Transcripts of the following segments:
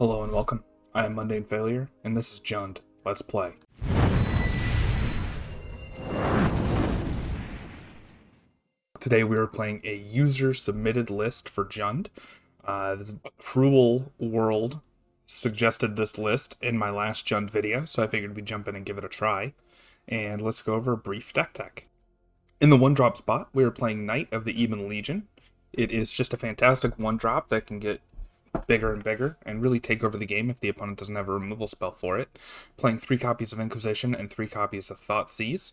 Hello and welcome. I am Mundane Failure, and this is Jund. Let's play. Today we are playing a user-submitted list for Jund. Gruul World suggested this list in my last Jund video, so I figured we'd jump in and give it a try. And let's go over a brief deck tech. In the one-drop spot, we are playing Knight of the Ebon Legion. It is just a fantastic one-drop that can get bigger and bigger and really take over the game if the opponent doesn't have a removal spell for it. Playing 3 copies of Inquisition and 3 copies of Thoughtseize,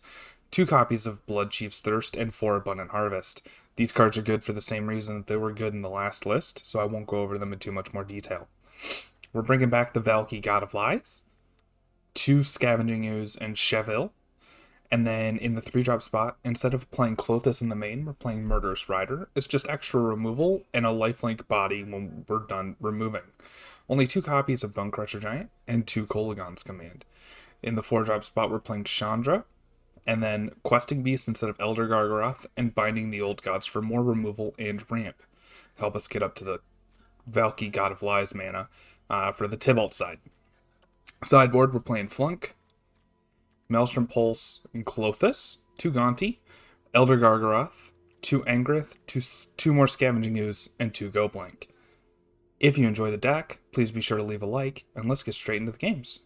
2 copies of Bloodchief's Thirst, and 4 Abundant Harvest. These cards are good for the same reason that they were good in the last list, so I won't go over them in too much more detail. We're bringing back the Valki God of Lies, 2 Scavenging Ooze, and Chevill. And then in the 3-drop spot, instead of playing Klothys in the main, we're playing Murderous Rider. It's just extra removal and a lifelink body when we're done removing. Only 2 copies of Bonecrusher Giant and 2 Kolaghan's Command. In the 4-drop spot, we're playing Chandra, and then Questing Beast instead of Elder Gargaroth, and Binding the Old Gods for more removal and ramp. Help us get up to the Valki God of Lies mana for the Tybalt side. Sideboard, we're playing Flunk, Maelstrom Pulse, and Klothys, 2 Gonti, Elder Gargaroth, 2 Angrith, 2 more Scavenging Ooze, and 2 Go Blank. If you enjoy the deck, please be sure to leave a like, and let's get straight into the games.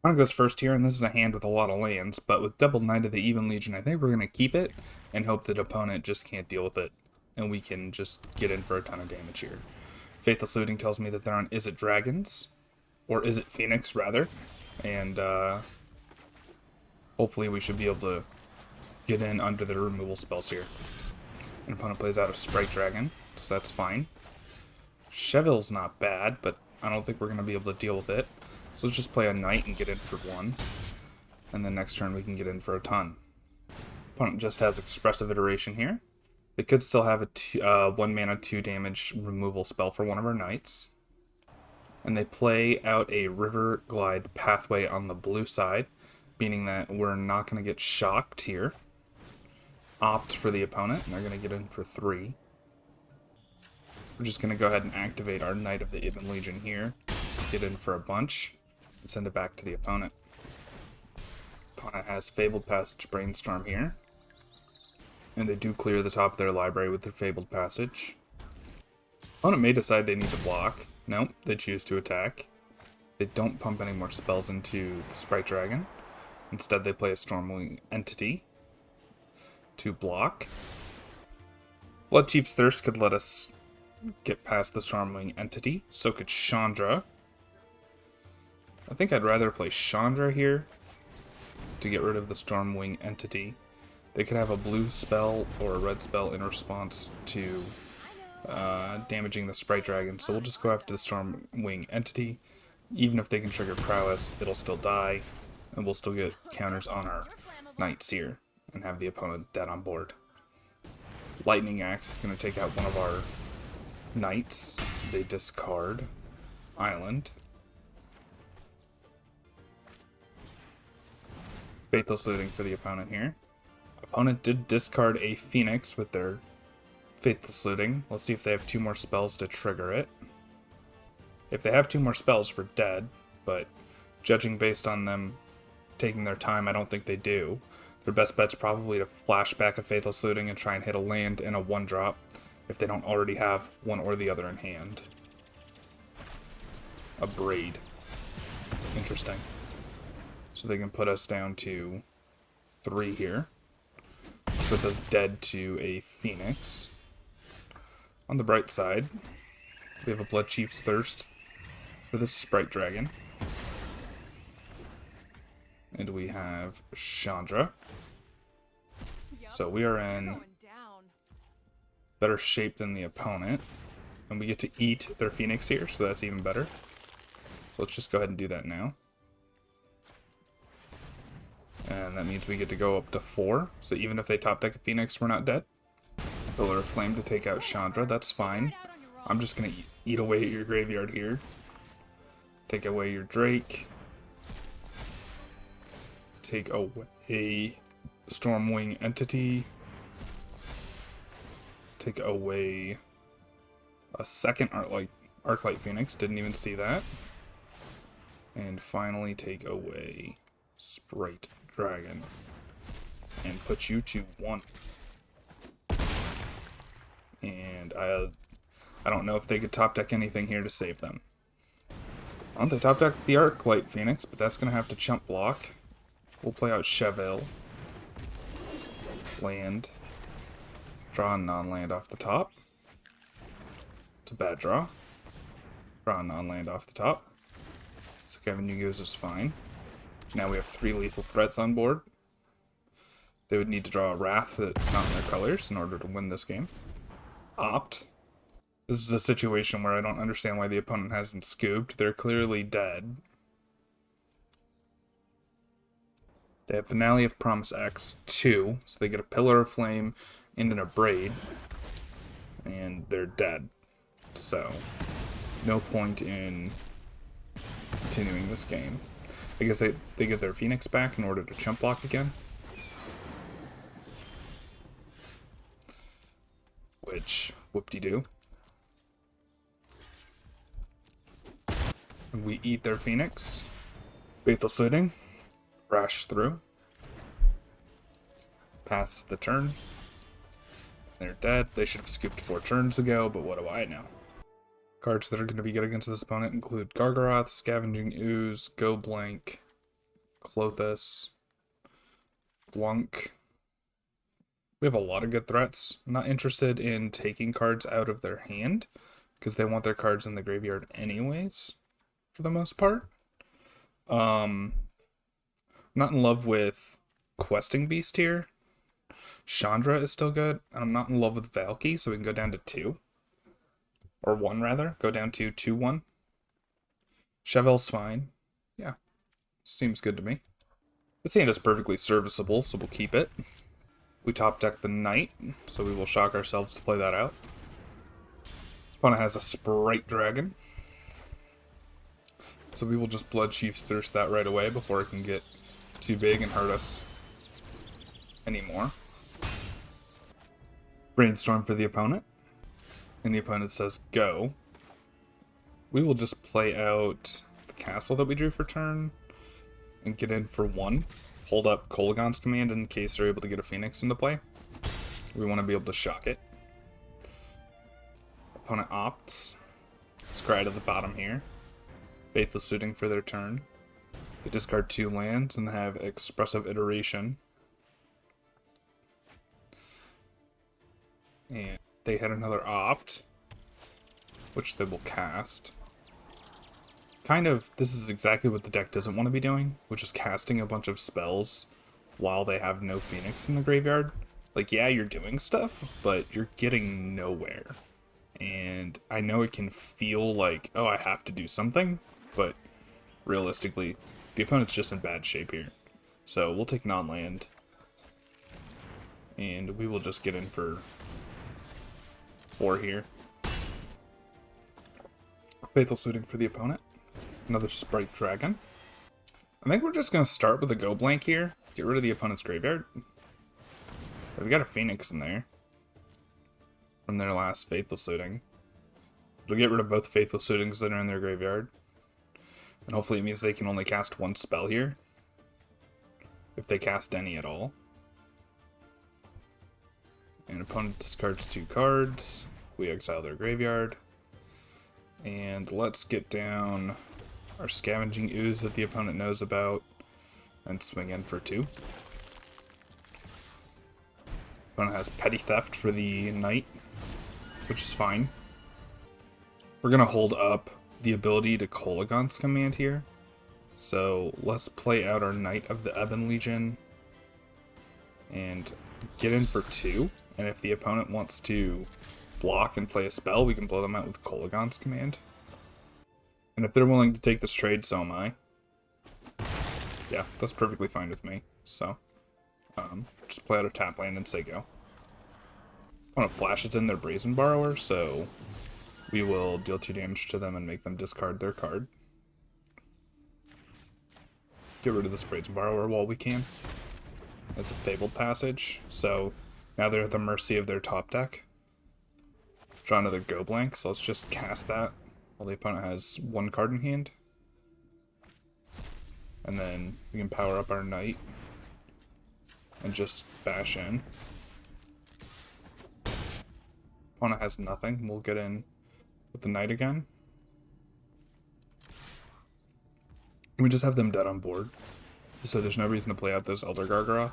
Opponent goes first here, and this is a hand with a lot of lands, but with double Knight of the Ebon Legion, I think we're going to keep it, and hope that opponent just can't deal with it, and we can just get in for a ton of damage here. Faithless Looting tells me that they're on Is It Dragons, or Is It Phoenix, rather, and hopefully we should be able to get in under the removal spells here. An opponent plays out a Sprite Dragon, so that's fine. Chevill's not bad, but I don't think we're going to be able to deal with it. So let's just play a Knight and get in for 1. And then next turn we can get in for a ton. Opponent just has Expressive Iteration here. They could still have a 1 mana 2 damage removal spell for one of our Knights. And they play out a River Glide Pathway on the blue side, meaning that we're not going to get shocked here. Opt for the opponent, and they're going to get in for 3. We're just going to go ahead and activate our Knight of the Ebon Legion here, get in for a bunch, and send it back to the opponent. Opponent has Fabled Passage Brainstorm here, and they do clear the top of their library with their Fabled Passage. Opponent may decide they need to block. Nope, they choose to attack. They don't pump any more spells into the Sprite Dragon. Instead, they play a Stormwing Entity to block. Bloodchief's Thirst could let us get past the Stormwing Entity. So could Chandra. I think I'd rather play Chandra here to get rid of the Stormwing Entity. They could have a blue spell or a red spell in response to damaging the Sprite Dragon. So we'll just go after the Stormwing Entity. Even if they can trigger Prowess, it'll still die. And we'll still get counters on our Knights here and have the opponent dead on board. Lightning Axe is going to take out one of our Knights. They discard Island. Faithless Looting for the opponent here. Opponent did discard a Phoenix with their Faithless Looting. Let's see if they have 2 more spells to trigger it. If they have 2 more spells, we're dead, but judging based on them taking their time, I don't think they do. Their best bet's probably to flash back a Faithless Looting and try and hit a land in a 1-drop if they don't already have one or the other in hand. A Braid. Interesting. So they can put us down to 3 here. Which puts us dead to a Phoenix. On the bright side, we have a Bloodchief's Thirst for the Sprite Dragon. And we have Chandra. So we are in better shape than the opponent. And we get to eat their Phoenix here, so that's even better. So let's just go ahead and do that now. And that means we get to go up to 4. So even if they top deck a Phoenix, we're not dead. Pillar of Flame to take out Chandra, that's fine. I'm just going to eat away at your graveyard here. Take away your Drake. Take away Stormwing Entity. Take away a second Arclight Phoenix, didn't even see that. And finally take away Sprite Dragon. And put you to 1. And I don't know if they could top deck anything here to save them. Well, they top deck the Arclight Phoenix, but that's going to have to chump block. We'll play out Chevill. Land. Draw a non-land off the top. It's a bad draw. Draw a non-land off the top. Scavenging Ooze is fine. Now we have 3 lethal threats on board. They would need to draw a Wrath that's not in their colors in order to win this game. Opt. This is a situation where I don't understand why the opponent hasn't scooped. They're clearly dead. They have Finale of Promise X2, so they get a Pillar of Flame and an Abrade. And they're dead. So, no point in continuing this game. I guess they get their Phoenix back in order to chump block again. Which, whoop-de-doo. And we eat their Phoenix. Faithful Suiting. Crash through. Pass the turn. They're dead. They should have scooped 4 turns ago, but what do I know? Cards that are going to be good against this opponent include Gargaroth, Scavenging Ooze, Go Blank, Clothis, Flunk. We have a lot of good threats. I'm not interested in taking cards out of their hand, because they want their cards in the graveyard anyways, for the most part. I'm not in love with Questing Beast here. Chandra is still good, and I'm not in love with Valki, so we can go down to 2. Or 1, rather. Go down to 2-1. Chevill's fine. Yeah. Seems good to me. This hand is perfectly serviceable, so we'll keep it. We top deck the Knight, so we will shock ourselves to play that out. Opponent has a Sprite Dragon. So we will just Bloodchief's Thirst that right away before it can get too big and hurt us anymore. Brainstorm for the opponent. And the opponent says go. We will just play out the castle that we drew for turn and get in for 1. Hold up Kolaghan's command in case they're able to get a Phoenix into play. We want to be able to shock it. Opponent opts. Scry to the bottom here. Faithful Suiting for their turn. They discard 2 lands and have Expressive Iteration. And they had another opt, which they will cast. Kind of, this is exactly what the deck doesn't want to be doing, which is casting a bunch of spells while they have no Phoenix in the graveyard. Like, yeah, you're doing stuff, but you're getting nowhere. And I know it can feel like, oh, I have to do something, but realistically, the opponent's just in bad shape here. So we'll take non-land, and we will just get in for 4 here. Faithful Suiting for the opponent. Another Sprite Dragon. I think we're just going to start with a Go Blank here. Get rid of the opponent's graveyard. We got a Phoenix in there from their last Faithful Suiting. We'll get rid of both Faithful Suitings that are in their graveyard. And hopefully it means they can only cast 1 spell here. If they cast any at all. And opponent discards 2 cards. We exile their graveyard. And let's get down our Scavenging Ooze that the opponent knows about and swing in for 2. Opponent has Petty Theft for the Knight, which is fine. We're going to hold up the ability to Kolaghan's command here. So let's play out our Knight of the Ebon Legion and get in for 2. And if the opponent wants to block and play a spell, we can blow them out with Kolaghan's command. And if they're willing to take this trade, so am I. Yeah, that's perfectly fine with me. So, just play out a tap land and say go. Opponent flashes in their Brazen Borrower, so we will deal 2 damage to them and make them discard their card. Get rid of this Brazen Borrower while we can. That's a Fabled Passage, so now they're at the mercy of their top deck. Draw another Go Blank, so let's just cast that while the opponent has one card in hand. And then we can power up our knight and just bash in. Opponent has nothing. We'll get in with the knight again. We just have them dead on board, so there's no reason to play out those Elder Gargaroth.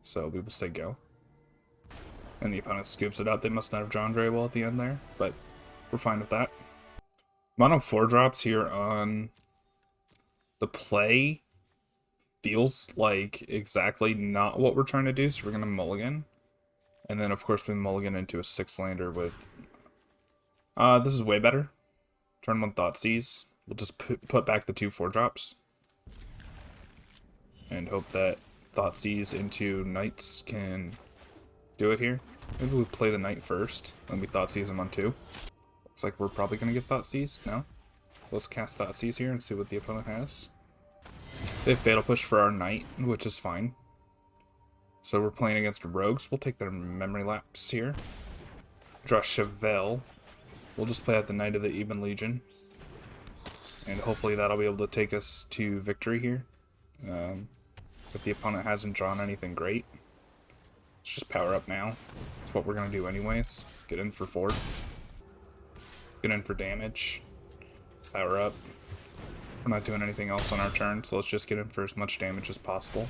So we will say go. And the opponent scoops it up. They must not have drawn very well at the end there, but we're fine with that. Mono 4-drops here on the play feels like exactly not what we're trying to do, so we're going to mulligan. And then, of course, we mulligan into a 6-lander with... this is way better. Turn 1 Thoughtseize. We'll just put back the 2 4-drops. And hope that Thoughtseize into Knights can do it here. Maybe we play the Knight first, then we Thoughtseize him on 2. Looks like we're probably going to get Thoughtseize. No? So let's cast Thoughtseize here and see what the opponent has. They have Fatal Push for our Knight, which is fine. So we're playing against Rogues. We'll take their Memory Lapse here. Draw Chevill. We'll just play out the Knight of the Ebon Legion. And hopefully that'll be able to take us to victory here. If the opponent hasn't drawn anything great. Let's just power up now. That's what we're going to do anyways. Get in for 4. Get in for damage. Power up. We're not doing anything else on our turn, so let's just get in for as much damage as possible.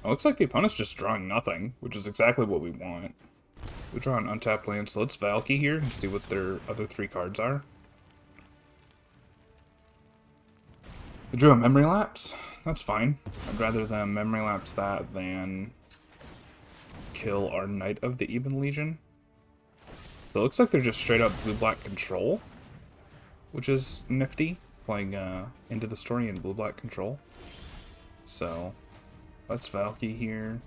It looks like the opponent's just drawing nothing, which is exactly what we want. We draw an untapped land, so let's Valki here and see what their other 3 cards are. They drew a Memory Lapse. That's fine. I'd rather them Memory Lapse that than kill our Knight of the Ebon Legion. It looks like they're just straight up blue-black control, which is nifty, playing into the story in blue-black control. So let's Valki here,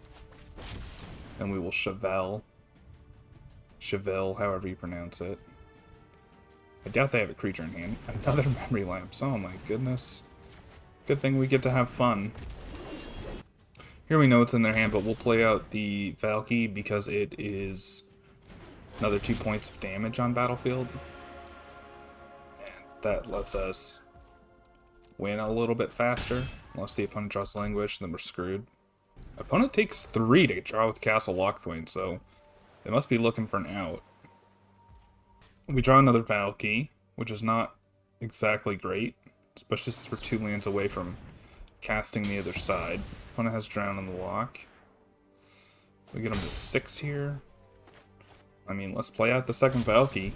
and we will Chevill, however you pronounce it. I doubt they have a creature in hand. Another Memory Lapse. Oh my goodness. Good thing we get to have fun. Here we know it's in their hand, but we'll play out the Valki because it is another 2 points of damage on battlefield. And that lets us win a little bit faster. Unless the opponent draws Languish, then we're screwed. Opponent takes 3 to draw with Castle Locthwain, so they must be looking for an out. We draw another Valki, which is not exactly great, especially since we're 2 lands away from casting the other side. Opponent has Drown in the Lock. We get him to 6 here. I mean, let's play out the second Valki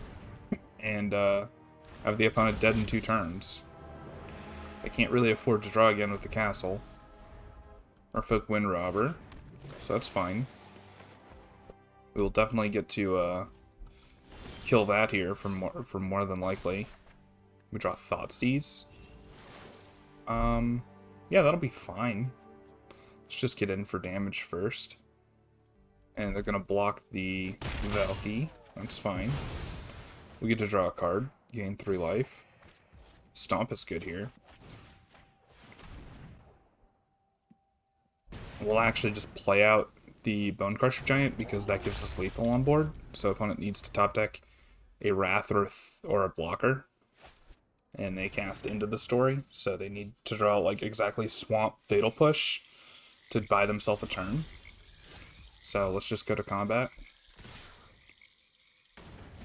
and have the opponent dead in 2 turns. I can't really afford to draw again with the castle. Merfolk Wind Robber, so that's fine. We will definitely get to kill that here for more than likely. We draw Thoughtseize. Yeah, that'll be fine. Let's just get in for damage first. And they're gonna block the Valki. That's fine. We get to draw a card, gain 3 life. Stomp is good here. We'll actually just play out the Bonecrusher Giant because that gives us lethal on board. So opponent needs to top deck a Wrath or a blocker. And they cast into the story, so they need to draw like exactly Swamp Fatal Push to buy themselves a turn. So let's just go to combat.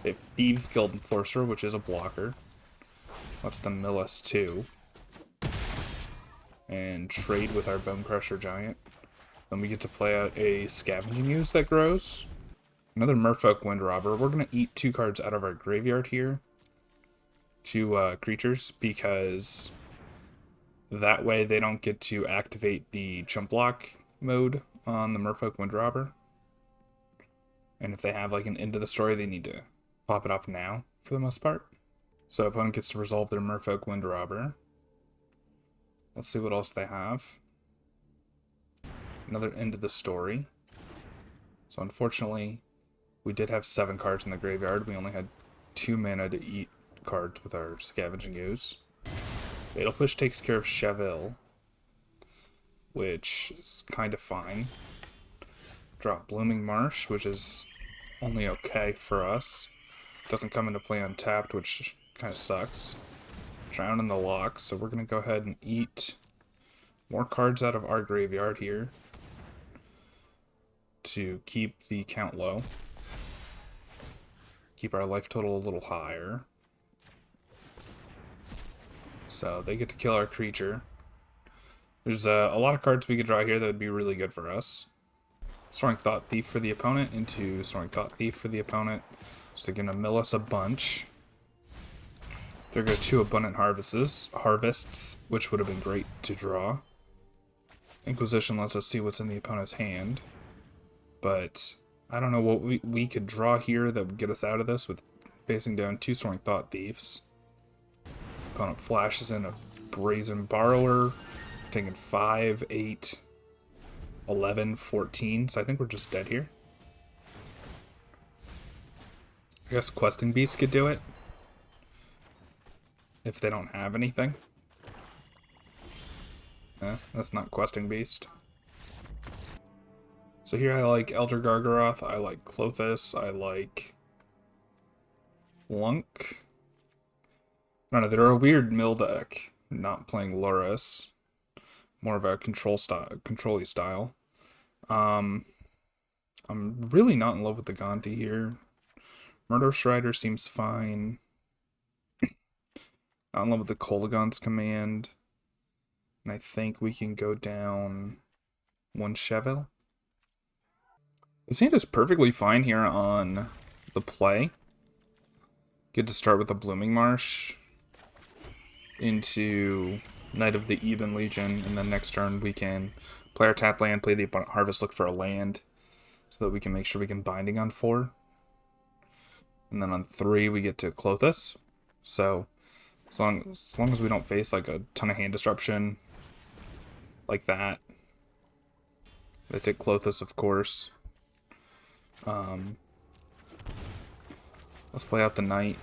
They have Thieves Guild Enforcer, which is a blocker. Let's them mill us 2. And trade with our Bonecrusher Giant. Then we get to play out a Scavenging Ooze that grows. Another Merfolk Wind Robber. We're going to eat 2 cards out of our graveyard here. 2 creatures, because that way they don't get to activate the jump block mode on the Merfolk Wind Robber. And if they have like an end to the story, they need to pop it off now for the most part. So opponent gets to resolve their Merfolk Wind Robber. Let's see what else they have. Another end to the story. So unfortunately, we did have 7 cards in the graveyard. We only had 2 mana to eat cards with our Scavenging Ooze. Fatal Push takes care of Chevill, which is kind of fine. Drop Blooming Marsh, which is only okay for us. Doesn't come into play untapped, which kind of sucks. Drown in the lock, so we're going to go ahead and eat more cards out of our graveyard here to keep the count low. Keep our life total a little higher. So they get to kill our creature. There's a lot of cards we could draw here that would be really good for us. Soaring Thought Thief for the opponent into Soaring Thought Thief for the opponent. So they're going to mill us a bunch. They're going to 2 Abundant Harvests, which would have been great to draw. Inquisition lets us see what's in the opponent's hand. But I don't know what we could draw here that would get us out of this with facing down 2 Soaring Thought Thieves. Opponent flashes in a Brazen Borrower, taking 5, 8, 11, 14, so I think we're just dead here. I guess Questing Beast could do it, if they don't have anything. That's not Questing Beast. So here I like Elder Gargaroth, I like Klothys, I like Lunk. I don't know, they're a weird mill deck, not playing Loris. More of a control-y style. I'm really not in love with the Gonti here. Murderous Rider seems fine. Not in love with the Kolaghan's command. And I think we can go down 1 Chevill. This hand is perfectly fine here on the play. Good to start with a Blooming Marsh into Knight of the Ebon Legion, and then next turn we can play our tap land, play the Abundant Harvest, look for a land, so that we can make sure we can Binding on 4. And then on 3 we get to Klothys. So as long as we don't face like a ton of hand disruption like that. They take Klothys, of course. Let's play out the Knight.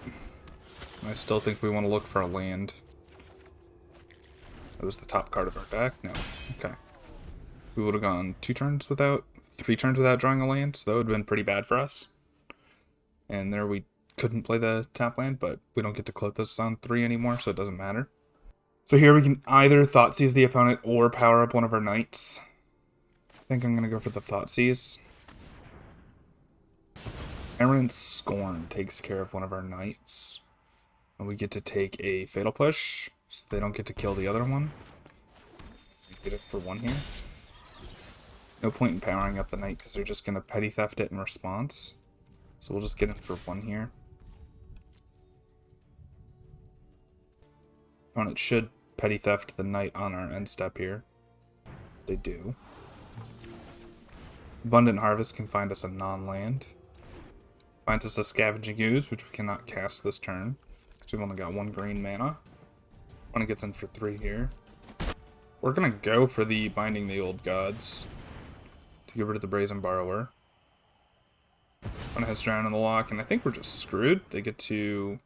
I still think we want to look for a land. It was the top card of our deck? No. Okay. We would have gone 3 turns without drawing a land, so that would have been pretty bad for us. And there we couldn't play the tap land, but we don't get to Klothys on 3 anymore, so it doesn't matter. So here we can either Thoughtseize the opponent or power up one of our Knights. I think I'm going to go for the Thoughtseize. Emerald Scorn takes care of one of our Knights. And we get to take a Fatal Push, so they don't get to kill the other one. Get it for 1 here. No point in powering up the Knight because they're just going to Petty Theft it in response. So we'll just get it for 1 here. Opponent should Petty Theft the Knight on our end step here. They do. Abundant Harvest can find us a non-land. Finds us a Scavenging Ooze, which we cannot cast this turn, because we've only got 1 green mana. Opponent gets in for 3 here. We're going to go for the Binding the Old Gods to get rid of the Brazen Borrower. Opponent has Drown in the Lock, and I think we're just screwed. They get to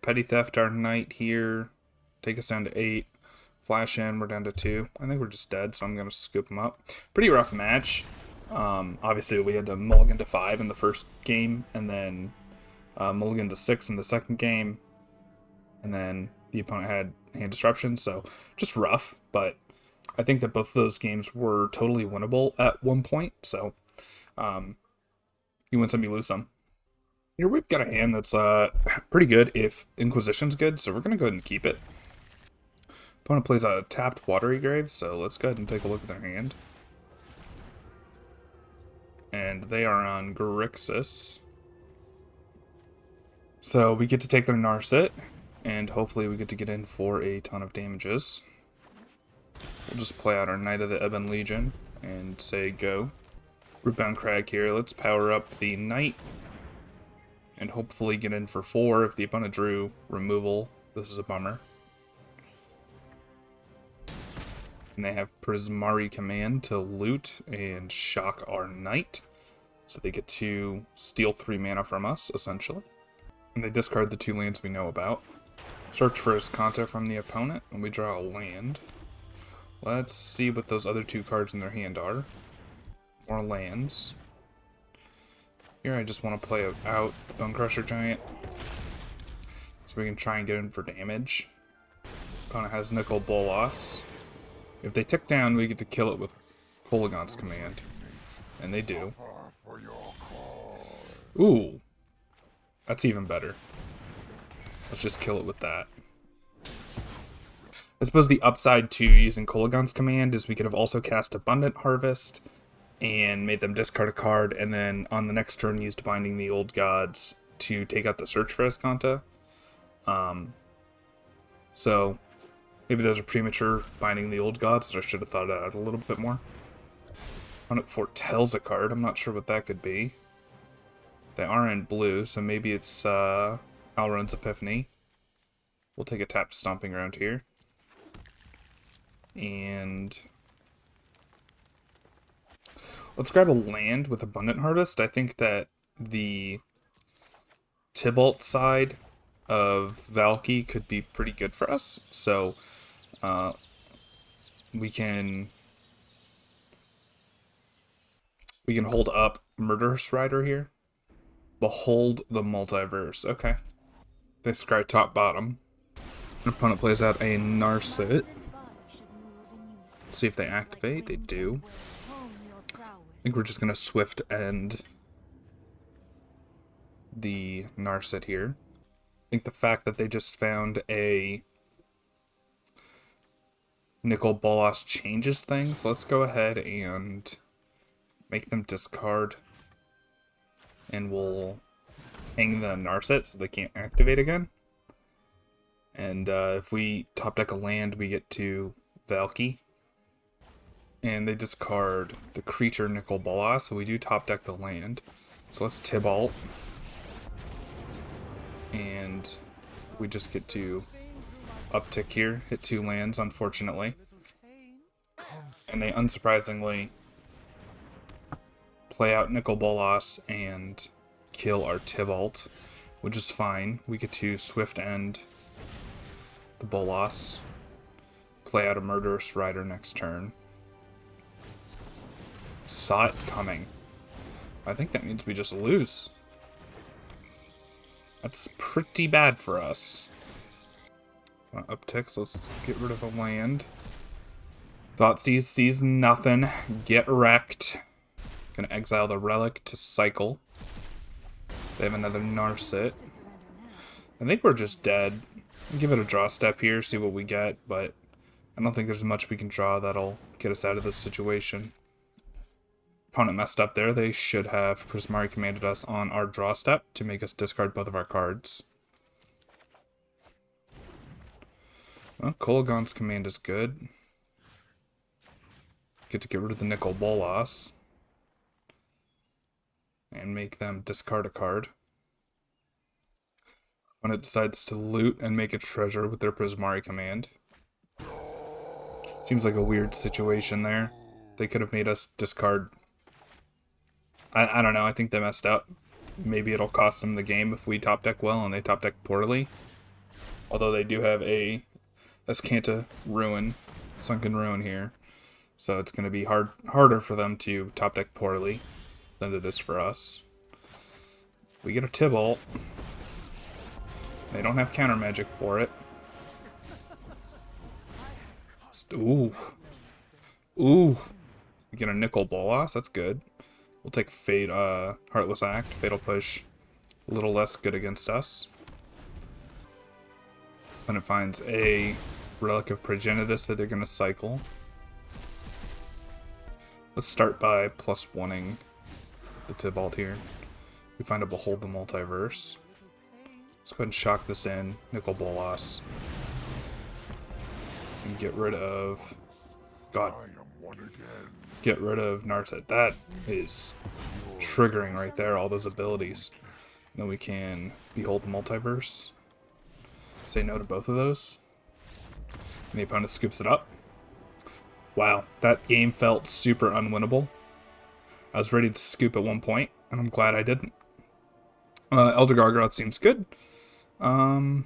Petty Theft our Knight here, take us down to 8. Flash in, we're down to 2. I think we're just dead, so I'm going to scoop them up. Pretty rough match. Obviously, we had to mulligan to 5 in the first game, and then mulligan to 6 in the second game, and then the opponent had hand disruption, so just rough, but I think that both of those games were totally winnable at one point, so you win some, you lose some. Here we've got a hand that's pretty good if Inquisition's good, so we're going to go ahead and keep it. Opponent plays a tapped Watery Grave, so let's go ahead and take a look at their hand. And they are on Grixis. So we get to take their Narset, and hopefully we get to get in for a ton of damages. We'll just play out our Knight of the Ebon Legion and say go. Rootbound Crag here. Let's power up the Knight and hopefully get in for 4. If the opponent drew removal, this is a bummer. And they have Prismari Command to loot and shock our Knight. So they get to steal 3 mana from us, essentially. And they discard the 2 lands we know about. Search for Azcanta from the opponent, and we draw a land. Let's see what those other 2 cards in their hand are. More lands. Here I just want to play out the Bonecrusher Giant so we can try and get in for damage. Opponent has Nicol Bolas. If they tick down, we get to kill it with Kolaghan's command. And they do. Ooh. That's even better. Let's just kill it with that. I suppose the upside to using Kolaghan's command is we could have also cast Abundant Harvest and made them discard a card, and then on the next turn used Binding the Old Gods to take out the Search for Escanta. So maybe those are premature Binding the Old Gods, so I should have thought it out a little bit more. Opponent foretells a card. I'm not sure what that could be. They are in blue, so maybe it's Alrund's Epiphany. We'll take a tap Stomping Ground here. And let's grab a land with Abundant Harvest. I think that the Tybalt side of Valki could be pretty good for us. So we can hold up Murderous Rider here. Behold the Multiverse. Okay. They scry top bottom. An opponent plays out a Narset. Let's see if they activate. They do. I think we're just going to swift end the Narset here. I think the fact that they just found a Nicol Bolas changes things. Let's go ahead and make them discard. And we'll hang the Narset so they can't activate again. And if we top deck a land, we get to Valki. And they discard the creature Nicol Bolas, so we do top deck the land. So let's Tybalt. And we just get to uptick here, hit 2 lands, unfortunately. And they unsurprisingly play out Nicol Bolas and kill our Tybalt, which is fine. We get to swift end the Bolas, play out a Murderous Rider next turn. Saw it coming. I think that means we just lose. That's pretty bad for us. Upticks, let's get rid of a land. Thoughtseize sees nothing. Get wrecked. Gonna exile the Relic to cycle. They have another Narset. I think we're just dead. Give it a draw step here, see what we get, but I don't think there's much we can draw that'll get us out of this situation. Opponent messed up there. They should have Prismari commanded us on our draw step to make us discard both of our cards. Well, Kolaghan's command is good. Get to get rid of the Nicol Bolas. And make them discard a card. When it decides to loot and make a treasure with their Prismari command. Seems like a weird situation there. They could have made us discard. I don't know, I think they messed up. Maybe it'll cost them the game if we top deck well and they top deck poorly. Although they do have a Escanta Ruin, Sunken Ruin here. So it's going to be harder for them to top deck poorly than it is for us. We get a Tybalt. They don't have counter magic for it. Ooh. Ooh. We get a Nicol Bolas, that's good. We'll take Heartless Act. Fatal Push, a little less good against us. When it finds a Relic of Progenitus that they're going to cycle. Let's start by +1ing the Tybalt here. We find a Behold the Multiverse. Let's go ahead and shock this in. Nicol Bolas. And get rid of... God. Get rid of Narset. That is triggering right there, all those abilities. And then we can Behold the Multiverse. Say no to both of those. And the opponent scoops it up. Wow, that game felt super unwinnable. I was ready to scoop at one point, and I'm glad I didn't. Elder Gargoth seems good. I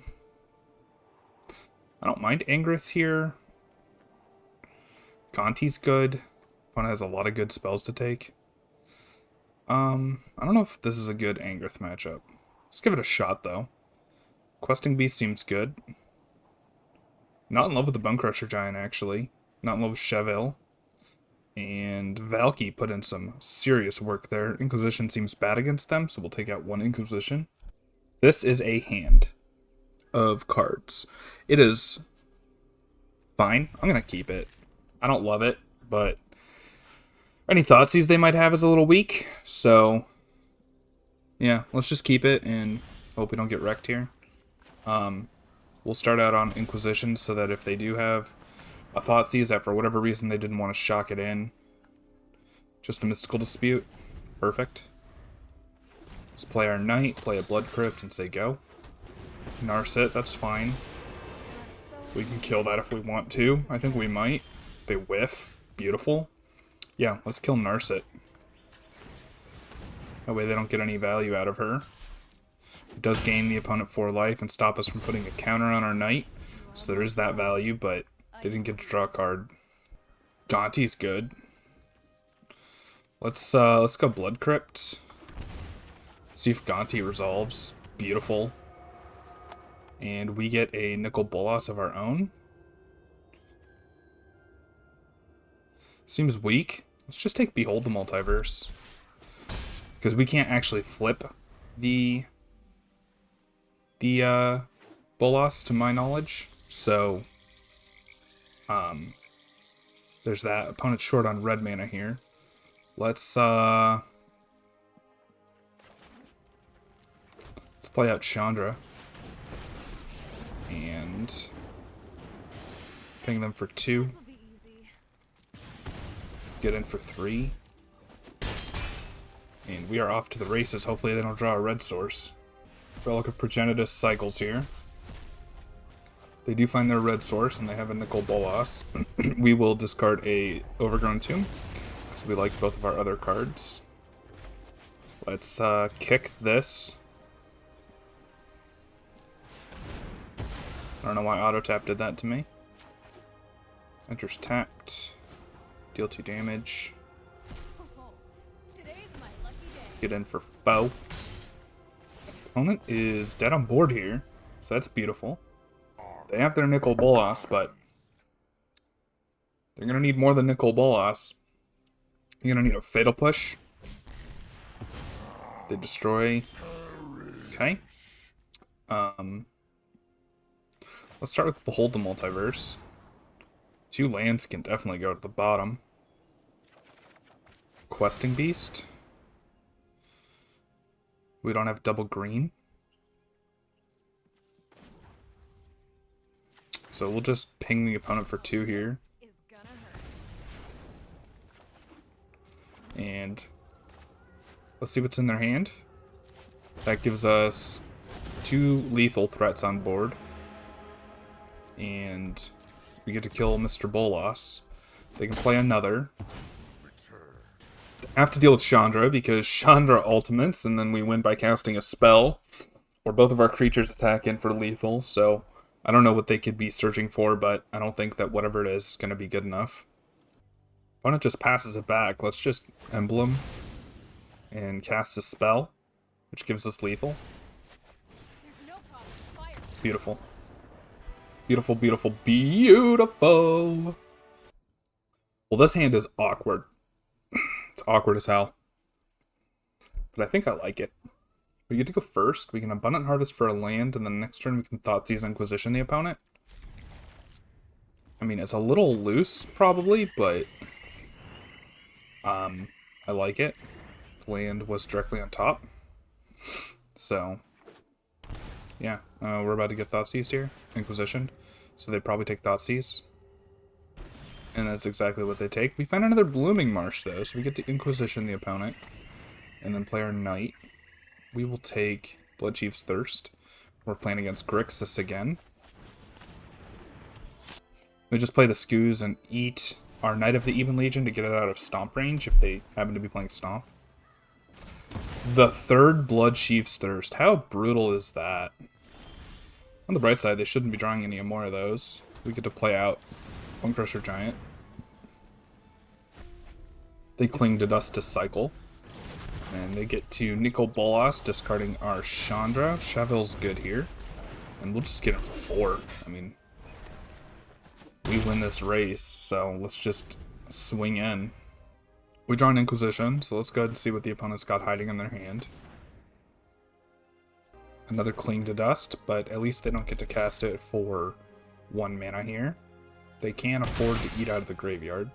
don't mind Angrith here. Conti's good. Opponent has a lot of good spells to take. I don't know if this is a good Angrith matchup. Let's give it a shot, though. Questing Beast seems good. Not in love with the Bonecrusher Giant, actually. Not in love with Chevill. And Valki put in some serious work there. Inquisition seems bad against them, so we'll take out one Inquisition. This is a hand of cards. It is fine. I'm going to keep it. I don't love it, but any Thoughtseize they might have is a little weak. So, yeah, let's just keep it and hope we don't get wrecked here. We'll start out on Inquisition so that if they do have a Thoughtseize that for whatever reason they didn't want to shock it in, just a Mystical Dispute. Perfect. Let's play our Knight, play a Blood Crypt, and say go. Narset, that's fine. We can kill that if we want to. I think we might. They whiff. Beautiful. Yeah, let's kill Narset. That way they don't get any value out of her. It does gain the opponent 4 life and stop us from putting a counter on our Knight. So there is that value, but they didn't get to draw a card. Gonti's good. Let's go Blood Crypt. See if Gonti resolves. Beautiful. And we get a Nicol Bolas of our own. Seems weak. Let's just take Behold the Multiverse. Because we can't actually flip the Bolas to my knowledge. So there's that. Opponent's short on red mana here. Let's play out Chandra. And ping them for 2. Get in for 3. And we are off to the races. Hopefully they don't draw a red source. Relic of Progenitus cycles here. They do find their red source and they have a Nicol Bolas. We will discard a Overgrown Tomb, so we like both of our other cards. Let's kick this. I don't know why auto tap did that to me. Enters tapped. Deal 2 damage. Get in for foe. Opponent is dead on board here, so that's beautiful. They have their Nicol Bolas, but they're going to need more than Nicol Bolas. You're going to need a Fatal Push. They destroy. Okay. Let's start with Behold the Multiverse. 2 lands can definitely go to the bottom. Questing Beast. We don't have double green. So we'll just ping the opponent for 2 here. And let's see what's in their hand. That gives us 2 lethal threats on board. And we get to kill Mr. Bolas. They can play another. I have to deal with Chandra because Chandra ultimates, and then we win by casting a spell. Or both of our creatures attack in for lethal, so I don't know what they could be searching for, but I don't think that whatever it is going to be good enough. Opponent just passes it back. Let's just Emblem and cast a spell, which gives us lethal. Beautiful. Beautiful, beautiful, beautiful. Well, this hand is awkward. It's awkward as hell. But I think I like it. We get to go first. We can Abundant Harvest for a land, and then next turn we can Thoughtseize Inquisition the opponent. I mean, it's a little loose, probably, but I like it. The land was directly on top. So, yeah. We're about to get Thoughtseized here. Inquisition. So they probably take Thoughtseize. And that's exactly what they take. We find another Blooming Marsh, though, so we get to Inquisition the opponent. And then play our Knight. We will take Bloodchief's Thirst. We're playing against Grixis again. We just play the Skoos and eat our Knight of the Ebon Legion to get it out of Stomp range if they happen to be playing Stomp. The 3rd Bloodchief's Thirst. How brutal is that? On the bright side, they shouldn't be drawing any more of those. We get to play out Bonecrusher Giant. They cling to dust to cycle. And they get to Nicol Bolas, discarding our Chandra. Chevill's good here. And we'll just get him for 4. I mean, we win this race, so let's just swing in. We draw an Inquisition, so let's go ahead and see what the opponent's got hiding in their hand. Another Cling to Dust, but at least they don't get to cast it for 1 mana here. They can afford to eat out of the graveyard.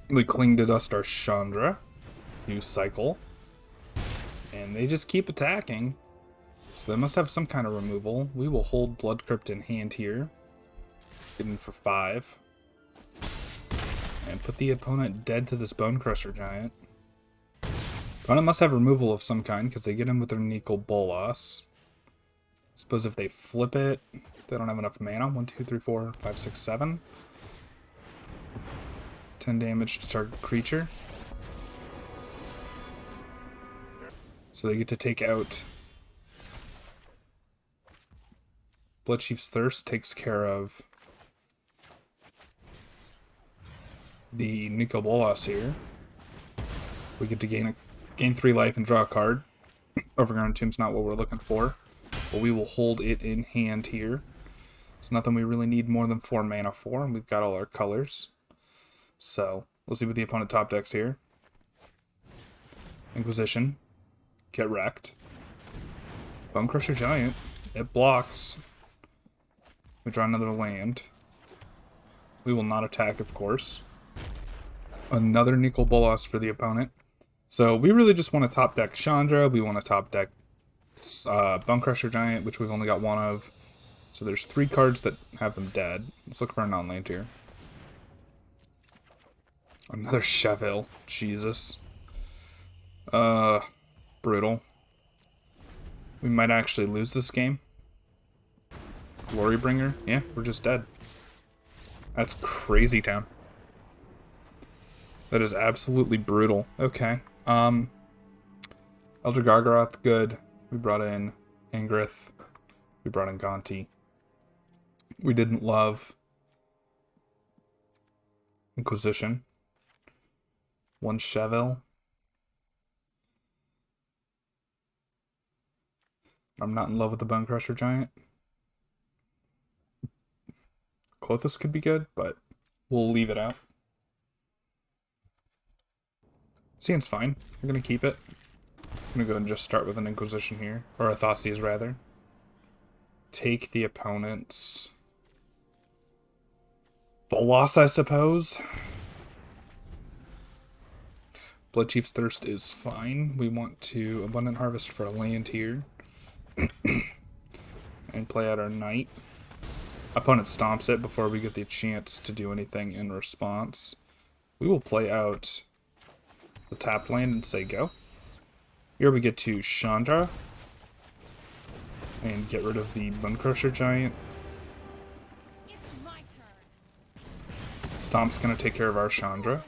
We Cling to Dust our Chandra. New cycle. And they just keep attacking. So they must have some kind of removal. We will hold Blood Crypt in hand here. Get in for 5. And put the opponent dead to this Bonecrusher Giant. Opponent must have removal of some kind because they get in with their Nicol Bolas. Suppose if they flip it, they don't have enough mana. 1, 2, 3, 4, 5, 6, 7. 10 damage to target creature. So they get to take out Bloodchief's Thirst, takes care of the Nicol Bolas here. We get to gain 3 life and draw a card. Overgrown Tomb's not what we're looking for, but we will hold it in hand here. It's nothing we really need more than 4 mana for, and we've got all our colors. So let's see what the opponent top decks here. Inquisition, get wrecked. Bonecrusher Giant, it blocks. We draw another land. We will not attack, of course. Another Nicol Bolas for the opponent. So we really just want to top deck Chandra. We want to top deck Bonecrusher Giant, which we've only got 1 of. So there's 3 cards that have them dead. Let's look for a non-land here. Another Chevill. Jesus. Brutal. We might actually lose this game. Glorybringer. Yeah, we're just dead. That's crazy town. That is absolutely brutal. Okay. Elder Gargaroth, good. We brought in Ingrith. We brought in Gonti. We didn't love Inquisition. 1 Chevill. I'm not in love with the Bonecrusher Giant. Klothys could be good, but we'll leave it out. Seeing's fine. I'm going to keep it. I'm going to go ahead and just start with an Inquisition here. Or a Thoughtseize, rather. Take the opponent's Bolas, I suppose. Bloodchief's Thirst is fine. We want to Abundant Harvest for a land here. And play out our Knight. Opponent stomps it before we get the chance to do anything in response. We will play out the tapped land and say go. Here we get to Chandra. And get rid of the Bonecrusher Giant. It's my turn. Stomp's going to take care of our Chandra.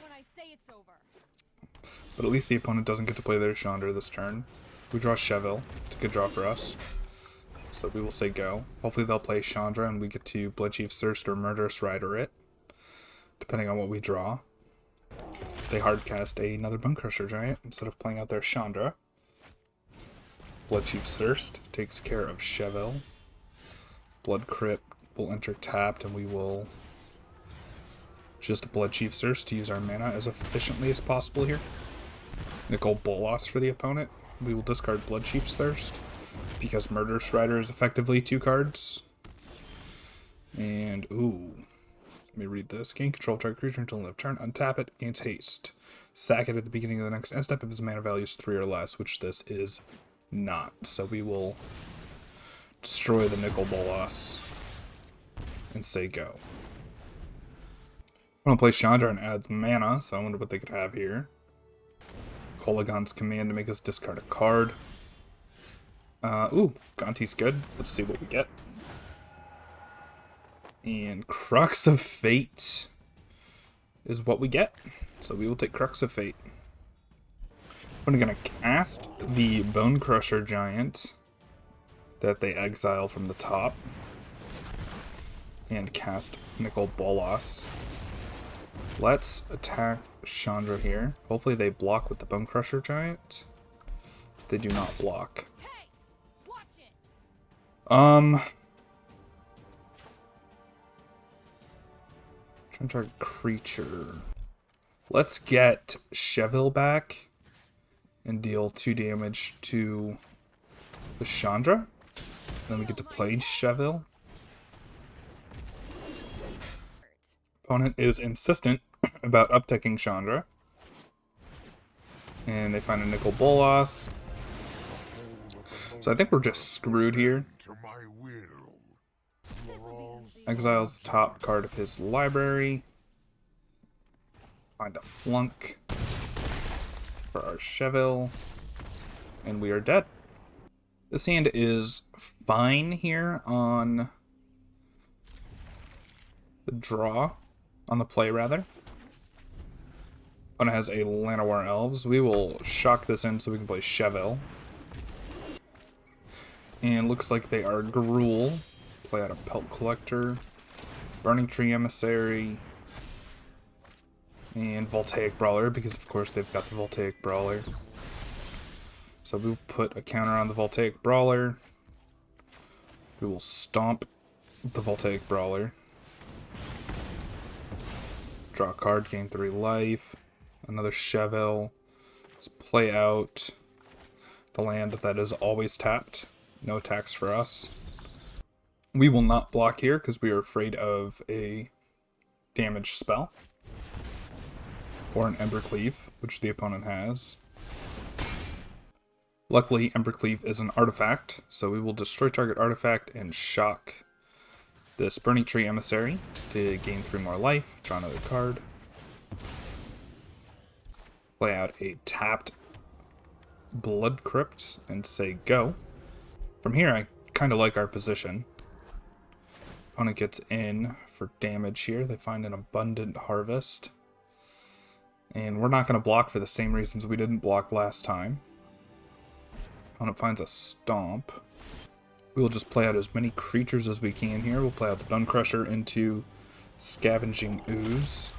But at least the opponent doesn't get to play their Chandra this turn. We draw Chevill. It's a good draw for us. So we will say go. Hopefully they'll play Chandra and we get to Bloodchief's Thirst or Murderous Rider it. Depending on what we draw. They hardcast another Bonecrusher Giant instead of playing out their Chandra. Bloodchief's Thirst takes care of Chevill. Blood Crypt will enter tapped and we will just Bloodchief's Thirst to use our mana as efficiently as possible here. Nicol Bolas for the opponent. We will discard Bloodchief's Thirst because Murderous Rider is effectively 2 cards. And, ooh. Let me read this. Gain control of target creature until end of turn. Untap it. Gains haste. Sack it at the beginning of the next end step if its mana value is 3 or less, which this is not. So we will destroy the Nicol Bolas and say go. I'm going to play Chandra and adds mana, so I wonder what they could have here. Kolaghan's command to make us discard a card. Ooh, Gonti's good. Let's see what we get. And Crux of Fate is what we get. So we will take Crux of Fate. I'm going to cast the Bonecrusher Giant that they exile from the top. And cast Nicol Bolas. Let's attack Chandra here. Hopefully they block with the Bonecrusher Giant. They do not block. Hey, watch it. Trying to target creature. Let's get Chevill back and deal 2 damage to the Chandra. Then we get to play Chevill. Opponent is insistent about upticking Chandra. And they find a Nicol Bolas. So I think we're just screwed here. Exiles the top card of his library. Find a flunk for our Chevill. And we are dead. This hand is fine here on the draw. On the play, rather. Opponent has a Llanowar Elves. We will shock this in so we can play Chevill. And looks like they are Gruul. Play out a Pelt Collector. Burning Tree Emissary. And Voltaic Brawler, because of course they've got the Voltaic Brawler. So we'll put a counter on the Voltaic Brawler. We will stomp the Voltaic Brawler. Draw a card, gain 3 life. Another Chevill. Let's play out the land that is always tapped. No attacks for us. We will not block here because we are afraid of a damage spell. Or an Embercleave, which the opponent has. Luckily, Embercleave is an artifact, so we will destroy target artifact and shock this Burning Tree Emissary to gain 3 more life. Draw another card. Play out a tapped Blood Crypt and say go. From here, I kind of like our position. Opponent gets in for damage here. They find an Abundant Harvest. And we're not going to block for the same reasons we didn't block last time. Opponent finds a Stomp. We will just play out as many creatures as we can here. We'll play out the Bonecrusher into Scavenging Ooze.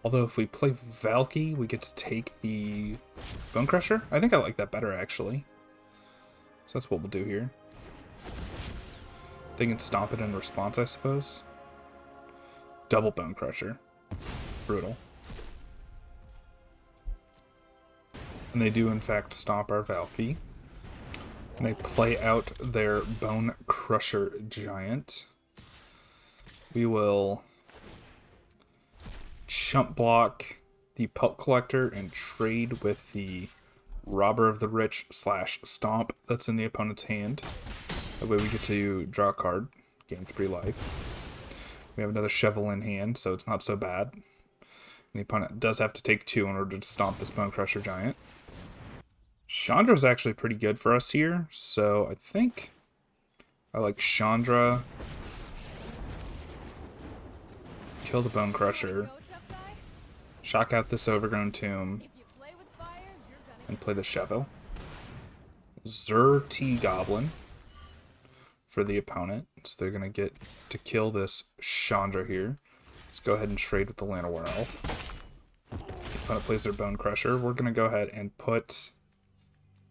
Although if we play Valki, we get to take the Bonecrusher. I think I like that better, actually. So that's what we'll do here. They can stomp it in response, I suppose. Double Bonecrusher. Brutal. And they do, in fact, stomp our Valki. And they play out their Bonecrusher Giant. We will chump block the Pelt Collector and trade with the Robber of the Rich / Stomp that's in the opponent's hand. That way we get to draw a card, gain 3 life. We have another Chevill in hand, so it's not so bad. And the opponent does have to take 2 in order to stomp this Bonecrusher Giant. Chandra's actually pretty good for us here, so I think I like Chandra. Kill the Bonecrusher. Shock out this Overgrown Tomb. And play the Chevill. Zur-T Goblin for the opponent. So they're going to get to kill this Chandra here. Let's go ahead and trade with the Llanowar Elf. The opponent plays their Bonecrusher. We're going to go ahead and put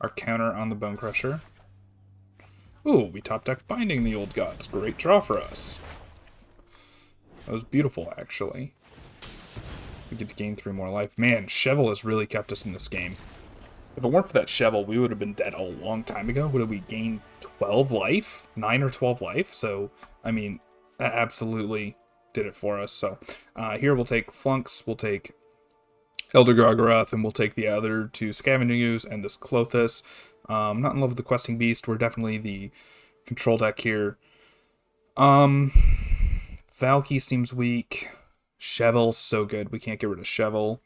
our counter on the Bonecrusher. Ooh, we top deck Binding the Old Gods. Great draw for us. That was beautiful, actually. We get to gain 3 more life. Man, Chevill has really kept us in this game. If it weren't for that Chevill, we would have been dead a long time ago. Would have we gained 12 life? 9 or 12 life? So, I mean, that absolutely did it for us. So, here we'll take Flunks, we'll take Elder Gargaroth, and we'll take the other 2 Scavenging Ooze and this Klothys. I'm not in love with the Questing Beast. We're definitely the control deck here. Valki seems weak. Chevill's so good. We can't get rid of Chevill.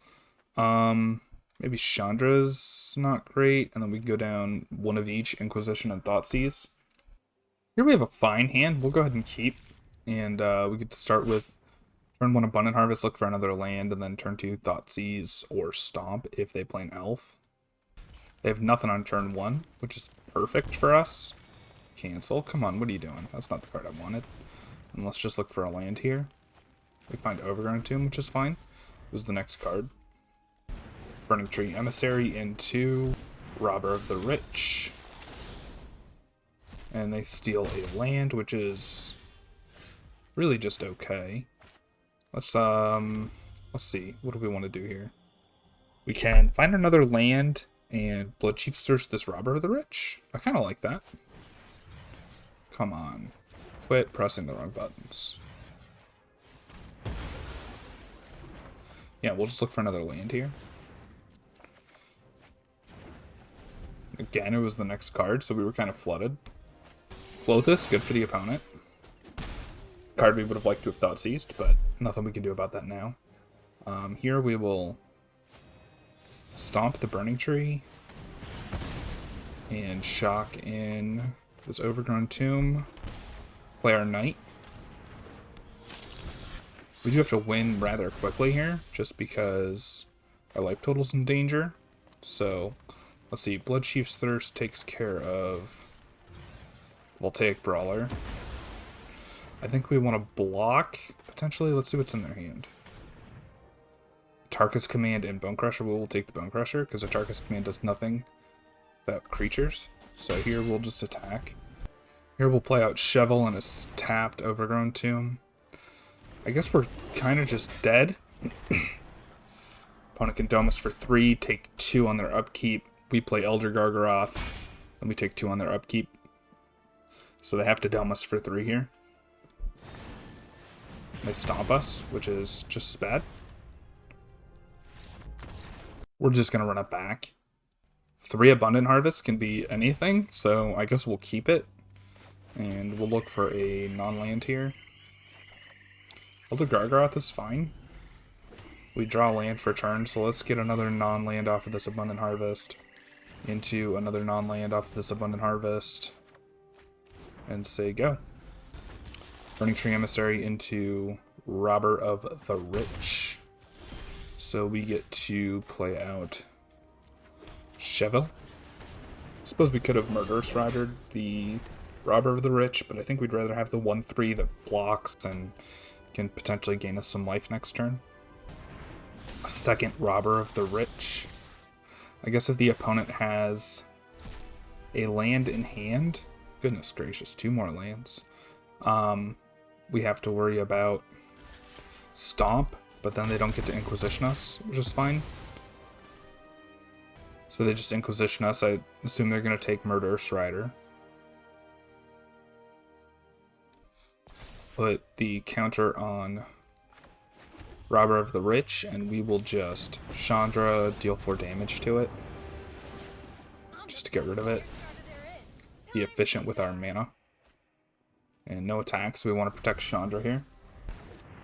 Maybe Chandra's not great. And then we can go down one of each, Inquisition and Thoughtseize. Here we have a fine hand. We'll go ahead and keep. And we get to start with turn 1 Abundant Harvest, look for another land, and then turn 2 Thoughtseize or Stomp if they play an Elf. They have nothing on turn 1, which is perfect for us. Cancel. Come on, what are you doing? That's not the card I wanted. And let's just look for a land here. We find Overgrown Tomb, which is fine. was the next card. Burning Tree Emissary into Robber of the Rich. And they steal a land, which is really just okay. Let's see. What do we want to do here? We can find another land and Bloodchief search this Robber of the Rich. I kind of like that. Come on. Quit pressing the wrong buttons. Yeah, we'll just look for another land here. Again, it was the next card, so we were kind of flooded. Clothis, good for the opponent. Card we would have liked to have Thoughtseized, but nothing we can do about that now. Here we will stomp the Burning Tree and shock in this Overgrown Tomb. Play our Knight. We do have to win rather quickly here, just because our life total's in danger. So, let's see. Bloodchief's Thirst takes care of Voltaic Brawler. I think we want to block, potentially. Let's see what's in their hand. Tarkus Command and Bonecrusher. We will take the Bonecrusher, because the Tarkus Command does nothing about creatures. So here we'll just attack. Here we'll play out Chevill and a tapped Overgrown Tomb. I guess we're kind of just dead. Opponent can dome us for 3, take 2 on their upkeep. We play Elder Gargaroth, then we take 2 on their upkeep. So they have to dome us for 3 here. They stomp us, which is just as bad. We're just going to run it back. 3 Abundant Harvest can be anything, so I guess we'll keep it. And we'll look for a non-land here. Elder Gargaroth is fine. We draw land for turn, so let's get another non-land off of this Abundant Harvest. Into another non-land off of this Abundant Harvest. And say go. Burning Tree Emissary into Robber of the Rich. So we get to play out Chevill. I suppose we could have Murderous Rider the Robber of the Rich, but I think we'd rather have the 1/3 that blocks and can potentially gain us some life next turn. A second Robber of the Rich. I guess if the opponent has a land in hand, goodness gracious, 2 more lands. We have to worry about Stomp, but then they don't get to Inquisition us, which is fine. So they just Inquisition us. I assume they're going to take Murderous Rider. Put the counter on Robber of the Rich, and we will just Chandra, deal 4 damage to it. Just to get rid of it. Be efficient with our mana. And no attacks, so we want to protect Chandra here.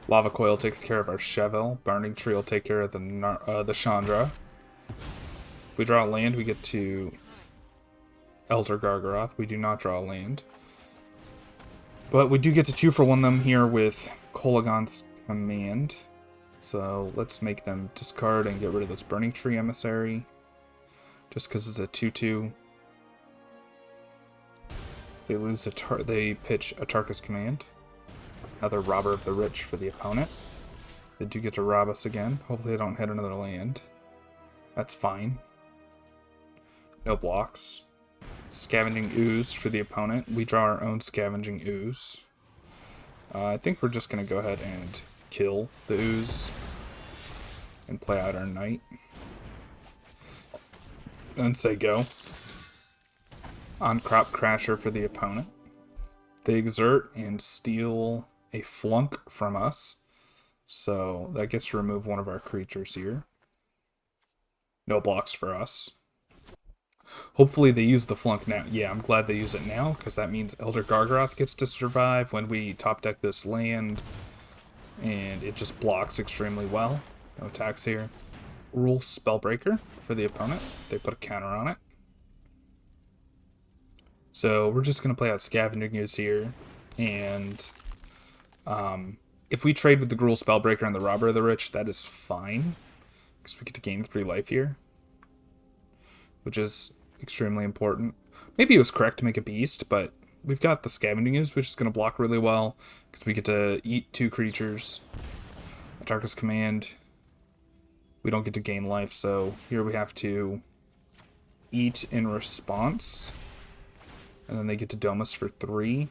Lava Coil takes care of our Chevill. Burning Tree will take care of the Chandra. If we draw a land, we get to Elder Gargaroth. We do not draw a land. But we do get to 2-for-1 them here with Kolaghan's Command. So let's make them discard and get rid of this Burning Tree Emissary. Just because it's a 2/2. They lose they pitch a Tarkus Command. Another Robber of the Rich for the opponent. They do get to rob us again. Hopefully they don't hit another land. That's fine. No blocks. Scavenging Ooze for the opponent. We draw our own Scavenging Ooze. I think we're just going to go ahead and kill the Ooze. And play out our Knight. Then say go. On Crop Crasher for the opponent. They exert and steal a flunk from us. So that gets to remove one of our creatures here. No blocks for us. Hopefully they use the flunk now. Yeah, I'm glad they use it now, because that means Elder Gargaroth gets to survive when we top deck this land. And it just blocks extremely well. No attacks here. Gruul Spellbreaker for the opponent. They put a counter on it. So we're just going to play out Scavenging Ooze here. And if we trade with the Gruul Spellbreaker and the Robber of the Rich, that is fine. Because we get to gain 3 life here. Which is extremely important. Maybe it was correct to make a beast, but we've got the Scavenging Ooze, which is going to block really well. Because we get to eat 2 creatures. A Tarkus Command. we don't get to gain life, so here we have to eat in response. And then they get to dome us for 3.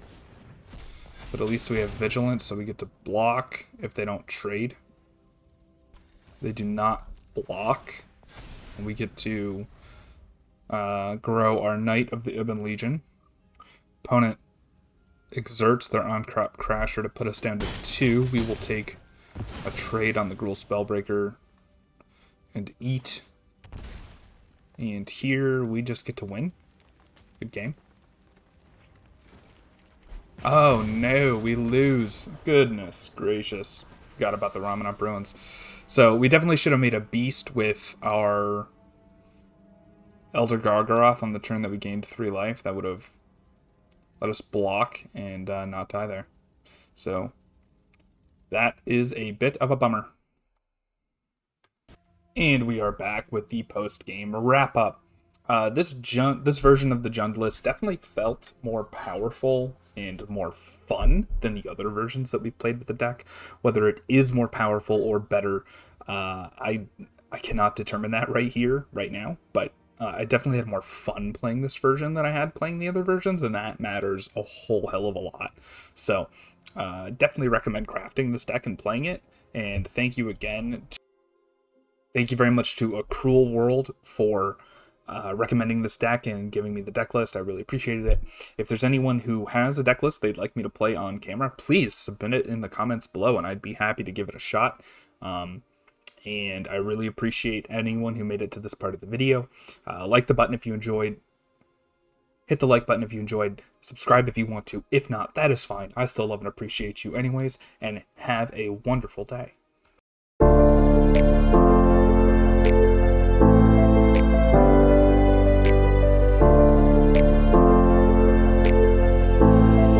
But at least we have vigilance, so we get to block if they don't trade. They do not block. And we get to grow our Knight of the Ebon Legion. Opponent exerts their on-crop Crasher to put us down to 2. We will take a trade on the Gruul Spellbreaker and eat. And here we just get to win. Good game. Oh no, we lose. Goodness gracious. Forgot about the Ramanop Ruins. So we definitely should have made a beast with our Elder Gargaroth on the turn that we gained 3 life. That would have let us block and not die there. So that is a bit of a bummer. And we are back with the post-game wrap-up. This version of the Jund list definitely felt more powerful and more fun than the other versions that we've played with the deck. Whether it is more powerful or better, I cannot determine that right now. But I definitely had more fun playing this version than I had playing the other versions, and that matters a whole hell of a lot. So definitely recommend crafting this deck and playing it. And thank you again. Thank you very much to A Cruel World for recommending this deck and giving me the deck list. I really appreciated it. If there's anyone who has a deck list they'd like me to play on camera, please submit it in the comments below, and I'd be happy to give it a shot. And I really appreciate anyone who made it to this part of the video. Like the button if you enjoyed. Hit the like button if you enjoyed. Subscribe if you want to. If not, that is fine. I still love and appreciate you anyways, and have a wonderful day.